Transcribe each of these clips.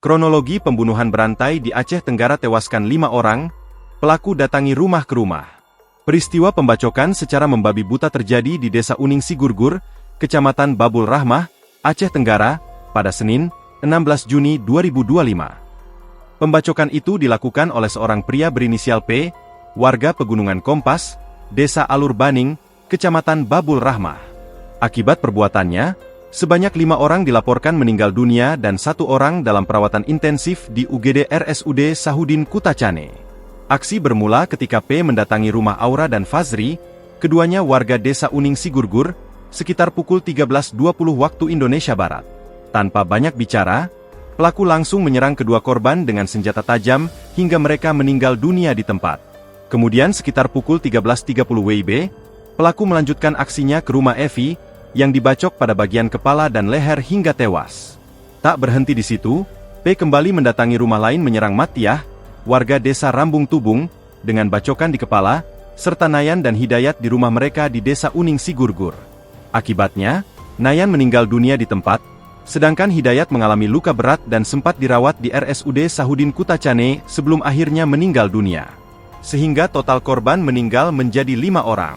Kronologi pembunuhan berantai di Aceh Tenggara tewaskan 5 orang, pelaku datangi rumah ke rumah. Peristiwa pembacokan secara membabi buta terjadi di Desa Uning Sigurgur, Kecamatan Babul Rahmah, Aceh Tenggara, pada Senin, 16 Juni 2025. Pembacokan itu dilakukan oleh seorang pria berinisial P, warga Pegunungan Kompas, Desa Alur Baning, Kecamatan Babul Rahmah. Akibat perbuatannya, sebanyak 5 orang dilaporkan meninggal dunia dan 1 orang dalam perawatan intensif di UGD RSUD Sahudin Kutacane. Aksi bermula ketika P mendatangi rumah Aura dan Fazri, keduanya warga Desa Uning Sigurgur, sekitar pukul 13.20 waktu Indonesia Barat. Tanpa banyak bicara, pelaku langsung menyerang kedua korban dengan senjata tajam hingga mereka meninggal dunia di tempat. Kemudian sekitar pukul 13.30 WIB, pelaku melanjutkan aksinya ke rumah Evi, yang dibacok pada bagian kepala dan leher hingga tewas. Tak berhenti di situ, P kembali mendatangi rumah lain menyerang Matiah, warga Desa Rambung Tubung, dengan bacokan di kepala, serta Nayan dan Hidayat di rumah mereka di Desa Uning Sigurgur. Akibatnya, Nayan meninggal dunia di tempat, sedangkan Hidayat mengalami luka berat dan sempat dirawat di RSUD Sahudin Kutacane sebelum akhirnya meninggal dunia. Sehingga total korban meninggal menjadi 5 orang.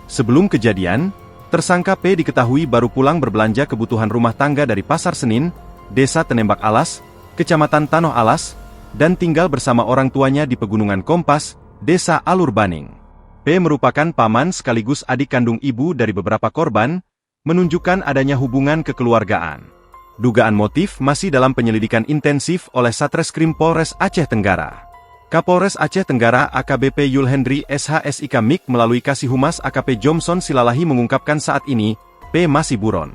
Sebelum kejadian, tersangka P diketahui baru pulang berbelanja kebutuhan rumah tangga dari Pasar Senin, Desa Tenembak Alas, Kecamatan Tanoh Alas, dan tinggal bersama orang tuanya di Pegunungan Kompas, Desa Alur Baning. P merupakan paman sekaligus adik kandung ibu dari beberapa korban, menunjukkan adanya hubungan kekeluargaan. Dugaan motif masih dalam penyelidikan intensif oleh Satreskrim Polres Aceh Tenggara. Kapolres Aceh Tenggara AKBP Yulhendri SHSIK MIK melalui Kasih Humas AKP Jomson Silalahi mengungkapkan saat ini, P masih buron.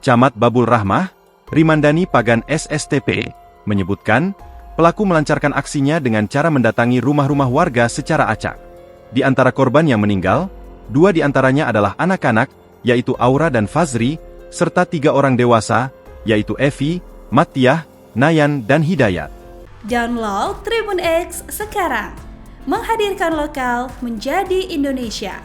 Camat Babul Rahmah, Rimandani Pagan SSTP, menyebutkan, pelaku melancarkan aksinya dengan cara mendatangi rumah-rumah warga secara acak. Di antara korban yang meninggal, 2 di antaranya adalah anak-anak, yaitu Aura dan Fazri, serta 3 orang dewasa, yaitu Evi, Matiah, Nayan, dan Hidayat. Download Tribun X sekarang, menghadirkan lokal menjadi Indonesia.